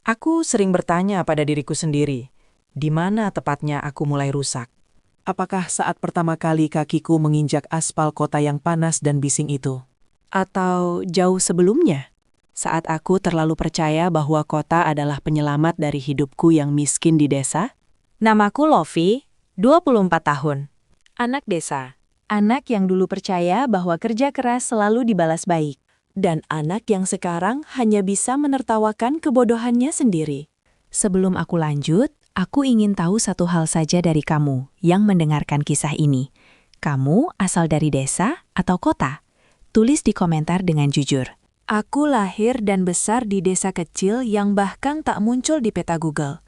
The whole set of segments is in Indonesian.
Aku sering bertanya pada diriku sendiri, di mana tepatnya aku mulai rusak? Apakah saat pertama kali kakiku menginjak aspal kota yang panas dan bising itu? Atau jauh sebelumnya? Saat aku terlalu percaya bahwa kota adalah penyelamat dari hidupku yang miskin di desa? Namaku Lofi, 24 tahun. Anak desa. Anak yang dulu percaya bahwa kerja keras selalu dibalas baik. Dan anak yang sekarang hanya bisa menertawakan kebodohannya sendiri. Sebelum aku lanjut, aku ingin tahu satu hal saja dari kamu yang mendengarkan kisah ini. Kamu asal dari desa atau kota? Tulis di komentar dengan jujur. Aku lahir dan besar di desa kecil yang bahkan tak muncul di peta Google.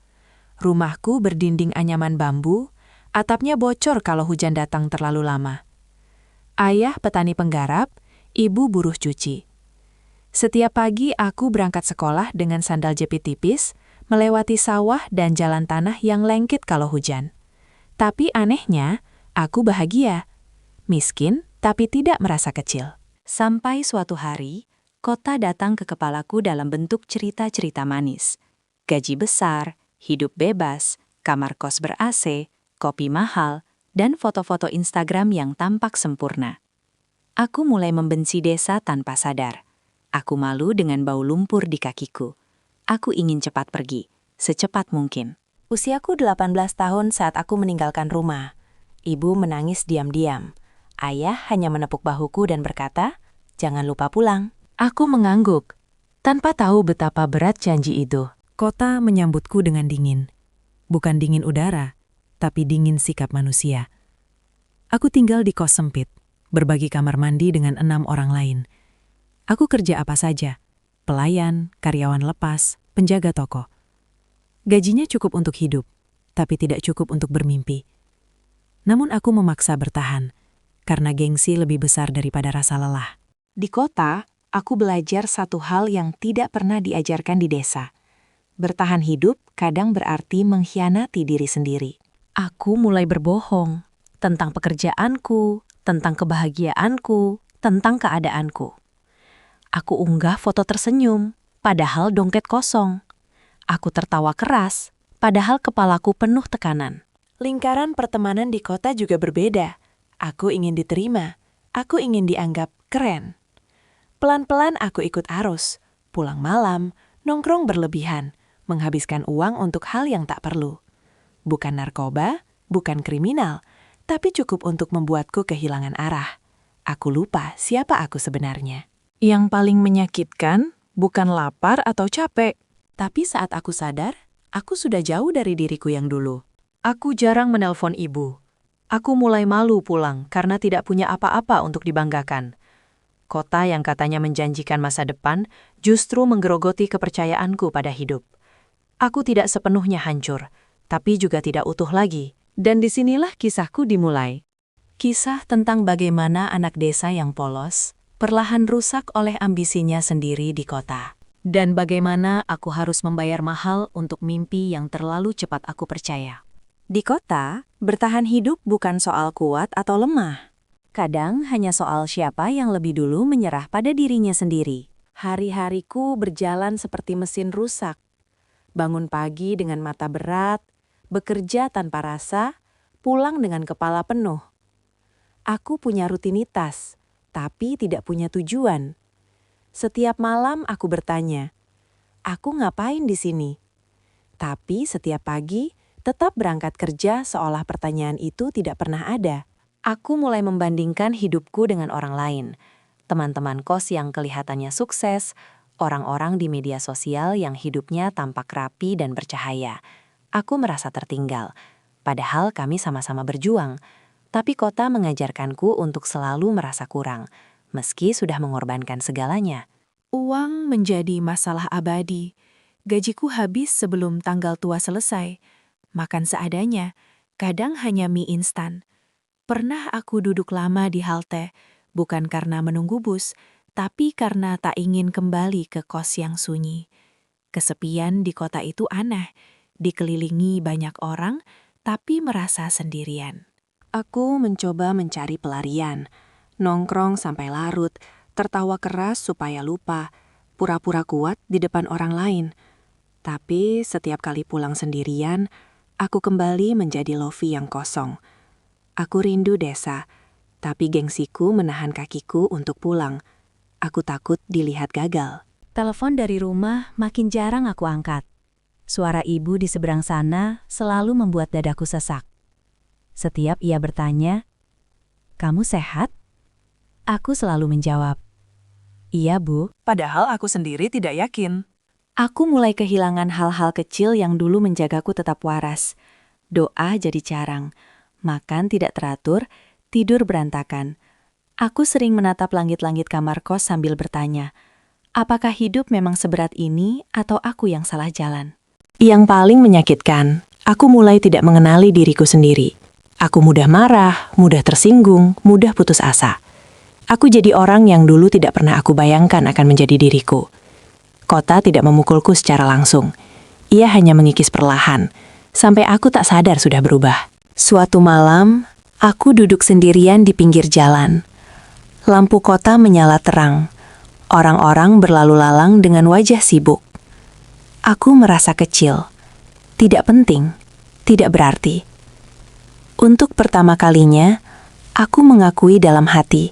Rumahku berdinding anyaman bambu, atapnya bocor kalau hujan datang terlalu lama. Ayah petani penggarap, ibu buruh cuci. Setiap pagi aku berangkat sekolah dengan sandal jepit tipis, melewati sawah dan jalan tanah yang lengket kalau hujan. Tapi anehnya, aku bahagia. Miskin, tapi tidak merasa kecil. Sampai suatu hari, kota datang ke kepalaku dalam bentuk cerita-cerita manis. Gaji besar, hidup bebas, kamar kos ber-AC, kopi mahal, dan foto-foto Instagram yang tampak sempurna. Aku mulai membenci desa tanpa sadar. Aku malu dengan bau lumpur di kakiku. Aku ingin cepat pergi, secepat mungkin. Usiaku 18 tahun saat aku meninggalkan rumah. Ibu menangis diam-diam. Ayah hanya menepuk bahuku dan berkata, "Jangan lupa pulang." Aku mengangguk, tanpa tahu betapa berat janji itu. Kota menyambutku dengan dingin. Bukan dingin udara, tapi dingin sikap manusia. Aku tinggal di kos sempit, berbagi kamar mandi dengan 6 orang lain. Aku kerja apa saja, pelayan, karyawan lepas, penjaga toko. Gajinya cukup untuk hidup, tapi tidak cukup untuk bermimpi. Namun aku memaksa bertahan, karena gengsi lebih besar daripada rasa lelah. Di kota, aku belajar satu hal yang tidak pernah diajarkan di desa. Bertahan hidup kadang berarti mengkhianati diri sendiri. Aku mulai berbohong tentang pekerjaanku, tentang kebahagiaanku, tentang keadaanku. Aku unggah foto tersenyum, padahal dompet kosong. Aku tertawa keras, padahal kepalaku penuh tekanan. Lingkaran pertemanan di kota juga berbeda. Aku ingin diterima, aku ingin dianggap keren. Pelan-pelan aku ikut arus, pulang malam, nongkrong berlebihan, menghabiskan uang untuk hal yang tak perlu. Bukan narkoba, bukan kriminal, tapi cukup untuk membuatku kehilangan arah. Aku lupa siapa aku sebenarnya. Yang paling menyakitkan bukan lapar atau capek, tapi saat aku sadar, aku sudah jauh dari diriku yang dulu. Aku jarang menelpon ibu. Aku mulai malu pulang karena tidak punya apa-apa untuk dibanggakan. Kota yang katanya menjanjikan masa depan justru menggerogoti kepercayaanku pada hidup. Aku tidak sepenuhnya hancur, tapi juga tidak utuh lagi. Dan disinilah kisahku dimulai. Kisah tentang bagaimana anak desa yang polos perlahan rusak oleh ambisinya sendiri di kota. Dan bagaimana aku harus membayar mahal untuk mimpi yang terlalu cepat aku percaya. Di kota, bertahan hidup bukan soal kuat atau lemah. Kadang hanya soal siapa yang lebih dulu menyerah pada dirinya sendiri. Hari-hariku berjalan seperti mesin rusak. Bangun pagi dengan mata berat, bekerja tanpa rasa, pulang dengan kepala penuh. Aku punya rutinitas, tapi tidak punya tujuan. Setiap malam aku bertanya, aku ngapain di sini? Tapi setiap pagi, tetap berangkat kerja seolah pertanyaan itu tidak pernah ada. Aku mulai membandingkan hidupku dengan orang lain. Teman-teman kos yang kelihatannya sukses, orang-orang di media sosial yang hidupnya tampak rapi dan bercahaya. Aku merasa tertinggal, padahal kami sama-sama berjuang. Tapi kota mengajarkanku untuk selalu merasa kurang, meski sudah mengorbankan segalanya. Uang menjadi masalah abadi. Gajiku habis sebelum tanggal tua selesai. Makan seadanya, kadang hanya mie instan. Pernah aku duduk lama di halte, bukan karena menunggu bus, tapi karena tak ingin kembali ke kos yang sunyi. Kesepian di kota itu aneh, dikelilingi banyak orang, tapi merasa sendirian. Aku mencoba mencari pelarian, nongkrong sampai larut, tertawa keras supaya lupa, pura-pura kuat di depan orang lain. Tapi setiap kali pulang sendirian, aku kembali menjadi Lofi yang kosong. Aku rindu desa, tapi gengsiku menahan kakiku untuk pulang. Aku takut dilihat gagal. Telepon dari rumah makin jarang aku angkat. Suara ibu di seberang sana selalu membuat dadaku sesak. Setiap ia bertanya, "Kamu sehat?" Aku selalu menjawab, "Iya, Bu." Padahal aku sendiri tidak yakin. Aku mulai kehilangan hal-hal kecil yang dulu menjagaku tetap waras. Doa jadi jarang, makan tidak teratur, tidur berantakan. Aku sering menatap langit-langit kamar kos sambil bertanya, apakah hidup memang seberat ini atau aku yang salah jalan? Yang paling menyakitkan, aku mulai tidak mengenali diriku sendiri. Aku mudah marah, mudah tersinggung, mudah putus asa. Aku jadi orang yang dulu tidak pernah aku bayangkan akan menjadi diriku. Kota tidak memukulku secara langsung. Ia hanya mengikis perlahan, sampai aku tak sadar sudah berubah. Suatu malam, aku duduk sendirian di pinggir jalan. Lampu kota menyala terang. Orang-orang berlalu lalang dengan wajah sibuk. Aku merasa kecil, tidak penting, tidak berarti. Untuk pertama kalinya, aku mengakui dalam hati,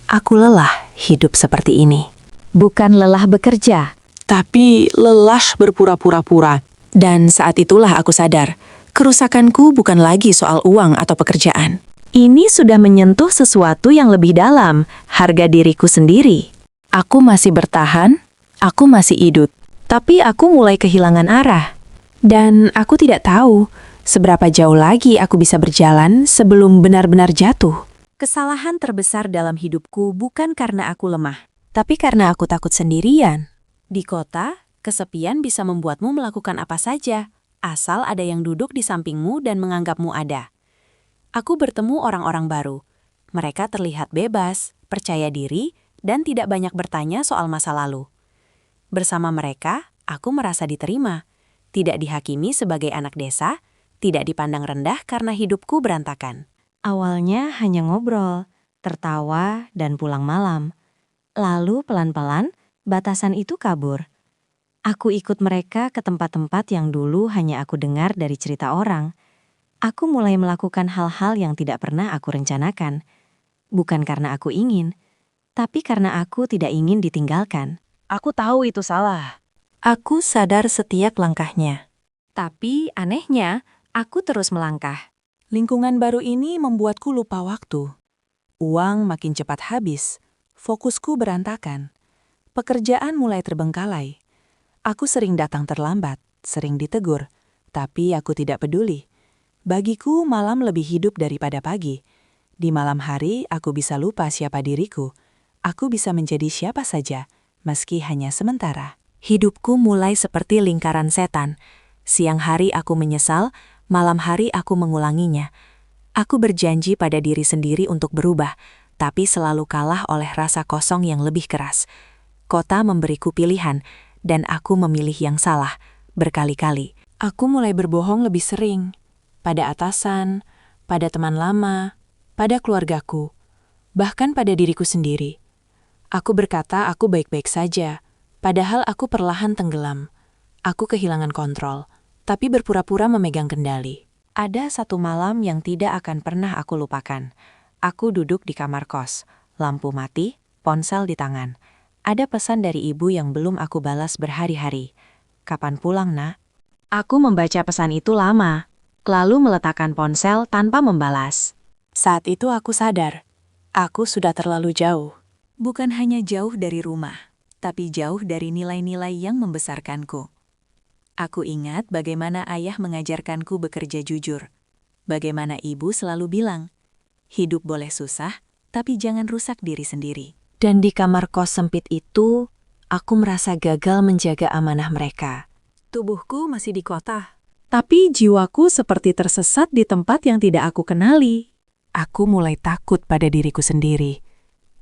aku lelah hidup seperti ini. Bukan lelah bekerja. Tapi lelah berpura-pura-pura. Dan saat itulah aku sadar, kerusakanku bukan lagi soal uang atau pekerjaan. Ini sudah menyentuh sesuatu yang lebih dalam, harga diriku sendiri. Aku masih bertahan, aku masih hidup. Tapi aku mulai kehilangan arah. Dan aku tidak tahu seberapa jauh lagi aku bisa berjalan sebelum benar-benar jatuh. Kesalahan terbesar dalam hidupku bukan karena aku lemah. Tapi karena aku takut sendirian. Di kota, kesepian bisa membuatmu melakukan apa saja, asal ada yang duduk di sampingmu dan menganggapmu ada. Aku bertemu orang-orang baru. Mereka terlihat bebas, percaya diri, dan tidak banyak bertanya soal masa lalu. Bersama mereka, aku merasa diterima, tidak dihakimi sebagai anak desa, tidak dipandang rendah karena hidupku berantakan. Awalnya hanya ngobrol, tertawa, dan pulang malam. Lalu pelan-pelan, batasan itu kabur. Aku ikut mereka ke tempat-tempat yang dulu hanya aku dengar dari cerita orang. Aku mulai melakukan hal-hal yang tidak pernah aku rencanakan. Bukan karena aku ingin, tapi karena aku tidak ingin ditinggalkan. Aku tahu itu salah. Aku sadar setiap langkahnya. Tapi anehnya, aku terus melangkah. Lingkungan baru ini membuatku lupa waktu. Uang makin cepat habis. Fokusku berantakan. Pekerjaan mulai terbengkalai. Aku sering datang terlambat, sering ditegur. Tapi aku tidak peduli. Bagiku malam lebih hidup daripada pagi. Di malam hari aku bisa lupa siapa diriku. Aku bisa menjadi siapa saja, meski hanya sementara. Hidupku mulai seperti lingkaran setan. Siang hari aku menyesal, malam hari aku mengulanginya. Aku berjanji pada diri sendiri untuk berubah, tapi selalu kalah oleh rasa kosong yang lebih keras. Kota memberiku pilihan, dan aku memilih yang salah, berkali-kali. Aku mulai berbohong lebih sering. Pada atasan, pada teman lama, pada keluargaku, bahkan pada diriku sendiri. Aku berkata aku baik-baik saja, padahal aku perlahan tenggelam. Aku kehilangan kontrol, tapi berpura-pura memegang kendali. Ada satu malam yang tidak akan pernah aku lupakan. Aku duduk di kamar kos, lampu mati, ponsel di tangan. Ada pesan dari ibu yang belum aku balas berhari-hari. "Kapan pulang, Nak?" Aku membaca pesan itu lama, lalu meletakkan ponsel tanpa membalas. Saat itu aku sadar, aku sudah terlalu jauh. Bukan hanya jauh dari rumah, tapi jauh dari nilai-nilai yang membesarkanku. Aku ingat bagaimana ayah mengajarkanku bekerja jujur. Bagaimana ibu selalu bilang, hidup boleh susah, tapi jangan rusak diri sendiri. Dan di kamar kos sempit itu, aku merasa gagal menjaga amanah mereka. Tubuhku masih di kota, tapi jiwaku seperti tersesat di tempat yang tidak aku kenali. Aku mulai takut pada diriku sendiri.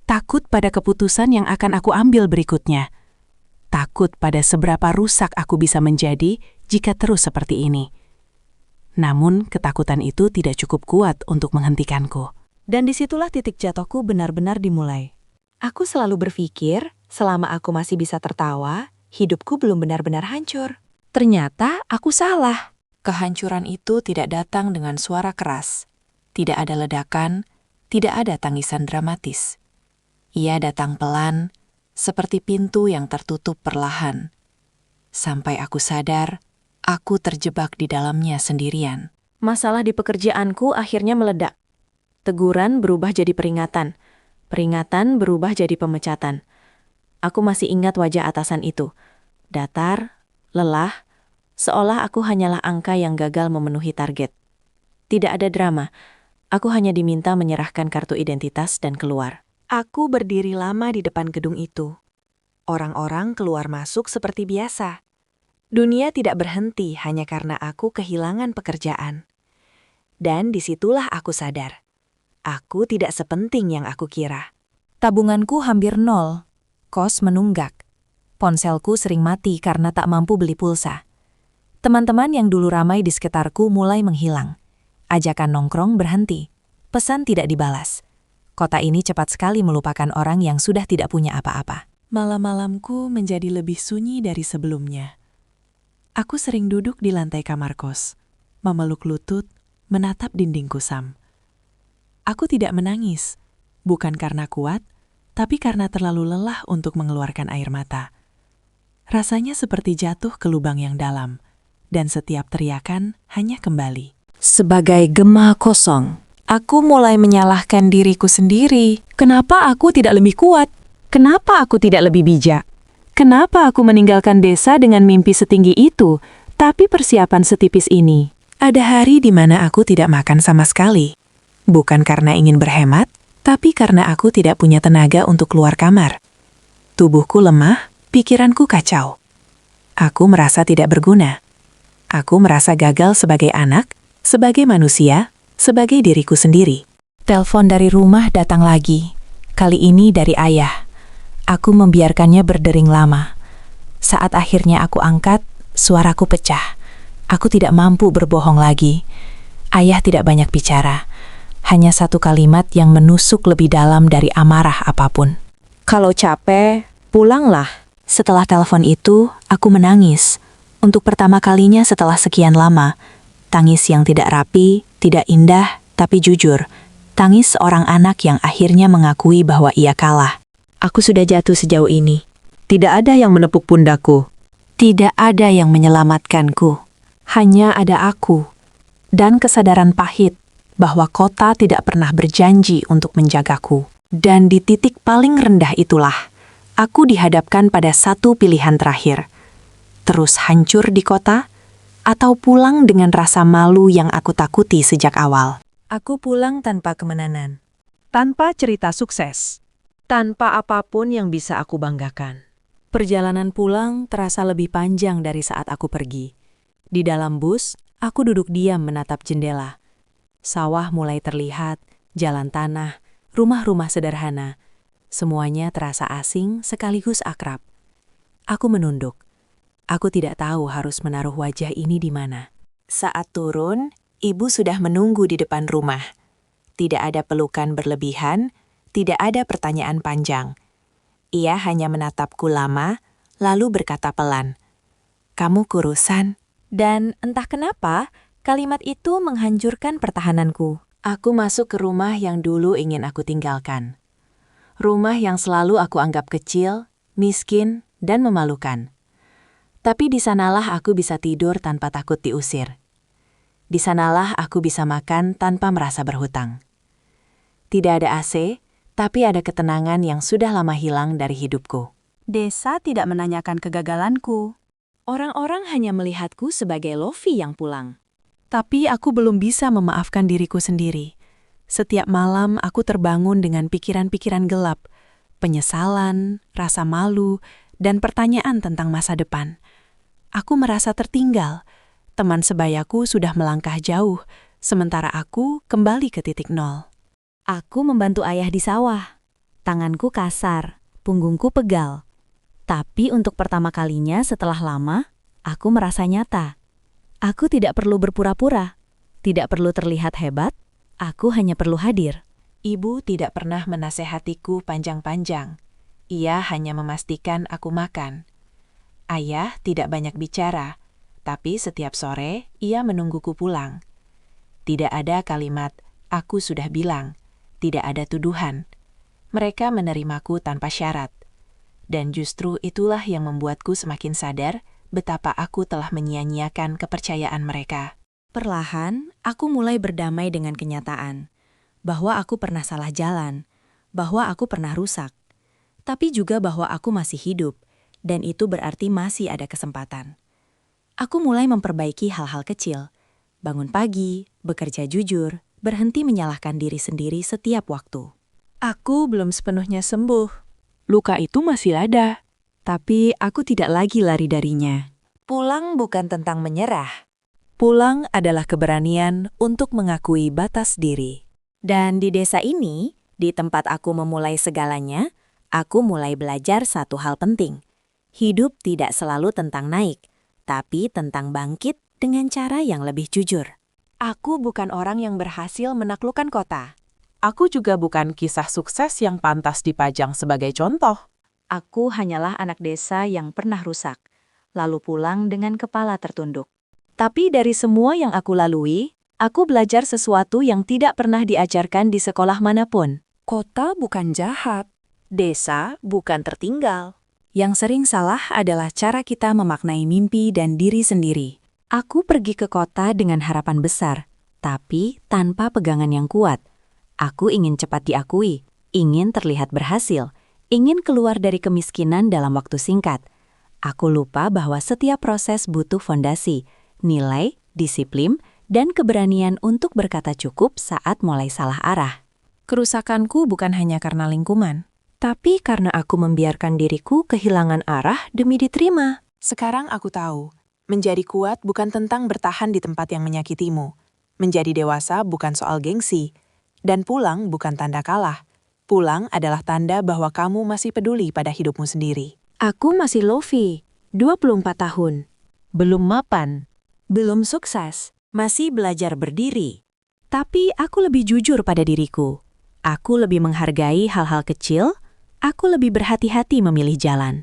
Takut pada keputusan yang akan aku ambil berikutnya. Takut pada seberapa rusak aku bisa menjadi jika terus seperti ini. Namun, ketakutan itu tidak cukup kuat untuk menghentikanku. Dan disitulah titik jatuhku benar-benar dimulai. Aku selalu berpikir, selama aku masih bisa tertawa, hidupku belum benar-benar hancur. Ternyata aku salah. Kehancuran itu tidak datang dengan suara keras. Tidak ada ledakan, tidak ada tangisan dramatis. Ia datang pelan, seperti pintu yang tertutup perlahan. Sampai aku sadar, aku terjebak di dalamnya sendirian. Masalah di pekerjaanku akhirnya meledak. Teguran berubah jadi peringatan. Peringatan berubah jadi pemecatan. Aku masih ingat wajah atasan itu. Datar, lelah, seolah aku hanyalah angka yang gagal memenuhi target. Tidak ada drama. Aku hanya diminta menyerahkan kartu identitas dan keluar. Aku berdiri lama di depan gedung itu. Orang-orang keluar masuk seperti biasa. Dunia tidak berhenti hanya karena aku kehilangan pekerjaan. Dan disitulah aku sadar. Aku tidak sepenting yang aku kira. Tabunganku hampir nol. Kos menunggak. Ponselku sering mati karena tak mampu beli pulsa. Teman-teman yang dulu ramai di sekitarku mulai menghilang. Ajakan nongkrong berhenti. Pesan tidak dibalas. Kota ini cepat sekali melupakan orang yang sudah tidak punya apa-apa. Malam-malamku menjadi lebih sunyi dari sebelumnya. Aku sering duduk di lantai kamar kos, memeluk lutut, menatap dinding kusam. Aku tidak menangis, bukan karena kuat, tapi karena terlalu lelah untuk mengeluarkan air mata. Rasanya seperti jatuh ke lubang yang dalam, dan setiap teriakan hanya kembali. Sebagai gema kosong, aku mulai menyalahkan diriku sendiri. Kenapa aku tidak lebih kuat? Kenapa aku tidak lebih bijak? Kenapa aku meninggalkan desa dengan mimpi setinggi itu, tapi persiapan setipis ini? Ada hari di mana aku tidak makan sama sekali. Bukan karena ingin berhemat, tapi karena aku tidak punya tenaga untuk keluar kamar. Tubuhku lemah, pikiranku kacau. Aku merasa tidak berguna. Aku merasa gagal sebagai anak, sebagai manusia, sebagai diriku sendiri. Telepon dari rumah datang lagi. Kali ini dari ayah. Aku membiarkannya berdering lama. Saat akhirnya aku angkat, suaraku pecah. Aku tidak mampu berbohong lagi. Ayah tidak banyak bicara. Hanya satu kalimat yang menusuk lebih dalam dari amarah apapun. Kalau capek, pulanglah. Setelah telepon itu, aku menangis. Untuk pertama kalinya setelah sekian lama. Tangis yang tidak rapi, tidak indah, tapi jujur. Tangis seorang anak yang akhirnya mengakui bahwa ia kalah. Aku sudah jatuh sejauh ini. Tidak ada yang menepuk pundakku. Tidak ada yang menyelamatkanku. Hanya ada aku. Dan kesadaran pahit bahwa kota tidak pernah berjanji untuk menjagaku. Dan di titik paling rendah itulah, aku dihadapkan pada satu pilihan terakhir. Terus hancur di kota, atau pulang dengan rasa malu yang aku takuti sejak awal. Aku pulang tanpa kemenangan. Tanpa cerita sukses. Tanpa apapun yang bisa aku banggakan. Perjalanan pulang terasa lebih panjang dari saat aku pergi. Di dalam bus, aku duduk diam menatap jendela. Sawah mulai terlihat, jalan tanah, rumah-rumah sederhana. Semuanya terasa asing sekaligus akrab. Aku menunduk. Aku tidak tahu harus menaruh wajah ini di mana. Saat turun, ibu sudah menunggu di depan rumah. Tidak ada pelukan berlebihan, tidak ada pertanyaan panjang. Ia hanya menatapku lama, lalu berkata pelan, "Kamu kurusan." Dan entah kenapa, kalimat itu menghancurkan pertahananku. Aku masuk ke rumah yang dulu ingin aku tinggalkan. Rumah yang selalu aku anggap kecil, miskin, dan memalukan. Tapi di sanalah aku bisa tidur tanpa takut diusir. Di sanalah aku bisa makan tanpa merasa berhutang. Tidak ada AC, tapi ada ketenangan yang sudah lama hilang dari hidupku. Desa tidak menanyakan kegagalanku. Orang-orang hanya melihatku sebagai Lofi yang pulang. Tapi aku belum bisa memaafkan diriku sendiri. Setiap malam aku terbangun dengan pikiran-pikiran gelap, penyesalan, rasa malu, dan pertanyaan tentang masa depan. Aku merasa tertinggal. Teman sebayaku sudah melangkah jauh, sementara aku kembali ke titik nol. Aku membantu ayah di sawah. Tanganku kasar, punggungku pegal. Tapi untuk pertama kalinya setelah lama, aku merasa nyata. Aku tidak perlu berpura-pura, tidak perlu terlihat hebat, aku hanya perlu hadir. Ibu tidak pernah menasehatiku panjang-panjang. Ia hanya memastikan aku makan. Ayah tidak banyak bicara, Tapi setiap sore, ia menungguku pulang. Tidak ada kalimat, "Aku sudah bilang." Tidak ada tuduhan. Mereka menerimaku tanpa syarat. Dan justru itulah yang membuatku semakin sadar betapa aku telah menyia-nyiakan kepercayaan mereka. Perlahan, aku mulai berdamai dengan kenyataan bahwa aku pernah salah jalan, bahwa aku pernah rusak, tapi juga bahwa aku masih hidup, dan itu berarti masih ada kesempatan. Aku mulai memperbaiki hal-hal kecil, bangun pagi, bekerja jujur, berhenti menyalahkan diri sendiri setiap waktu. Aku belum sepenuhnya sembuh. Luka itu masih ada. Tapi aku tidak lagi lari darinya. Pulang bukan tentang menyerah. Pulang adalah keberanian untuk mengakui batas diri. Dan di desa ini, di tempat aku memulai segalanya, aku mulai belajar satu hal penting. Hidup tidak selalu tentang naik, tapi tentang bangkit dengan cara yang lebih jujur. Aku bukan orang yang berhasil menaklukkan kota. Aku juga bukan kisah sukses yang pantas dipajang sebagai contoh. Aku hanyalah anak desa yang pernah rusak, lalu pulang dengan kepala tertunduk. Tapi dari semua yang aku lalui, aku belajar sesuatu yang tidak pernah diajarkan di sekolah manapun. Kota bukan jahat. Desa bukan tertinggal. Yang sering salah adalah cara kita memaknai mimpi dan diri sendiri. Aku pergi ke kota dengan harapan besar, tapi tanpa pegangan yang kuat. Aku ingin cepat diakui, ingin terlihat berhasil, ingin keluar dari kemiskinan dalam waktu singkat. Aku lupa bahwa setiap proses butuh fondasi, nilai, disiplin, dan keberanian untuk berkata cukup saat mulai salah arah. Kerusakanku bukan hanya karena lingkungan, tapi karena aku membiarkan diriku kehilangan arah demi diterima. Sekarang aku tahu, menjadi kuat bukan tentang bertahan di tempat yang menyakitimu. Menjadi dewasa bukan soal gengsi. Dan pulang bukan tanda kalah. Pulang adalah tanda bahwa kamu masih peduli pada hidupmu sendiri. Aku masih Lofi, 24 tahun. Belum mapan. Belum sukses, masih belajar berdiri. Tapi aku lebih jujur pada diriku. Aku lebih menghargai hal-hal kecil, aku lebih berhati-hati memilih jalan.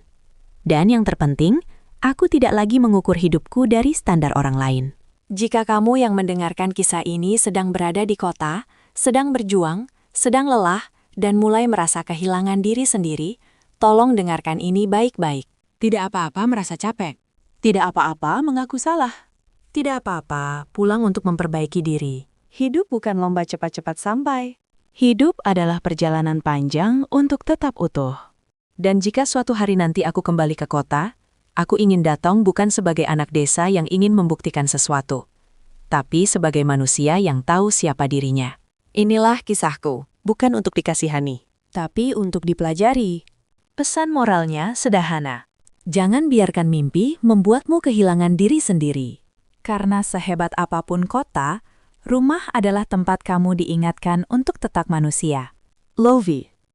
Dan yang terpenting, aku tidak lagi mengukur hidupku dari standar orang lain. Jika kamu yang mendengarkan kisah ini sedang berada di kota, sedang berjuang, sedang lelah, dan mulai merasa kehilangan diri sendiri, tolong dengarkan ini baik-baik. Tidak apa-apa merasa capek. Tidak apa-apa mengaku salah. Tidak apa-apa pulang untuk memperbaiki diri. Hidup bukan lomba cepat-cepat sampai. Hidup adalah perjalanan panjang untuk tetap utuh. Dan jika suatu hari nanti aku kembali ke kota, aku ingin datang bukan sebagai anak desa yang ingin membuktikan sesuatu, tapi sebagai manusia yang tahu siapa dirinya. Inilah kisahku, bukan untuk dikasihani, Tapi untuk dipelajari. pesan moralnya sederhana. Jangan biarkan mimpi membuatmu kehilangan diri sendiri. Karena sehebat apapun kota, rumah adalah tempat kamu diingatkan untuk tetap manusia. Lovi.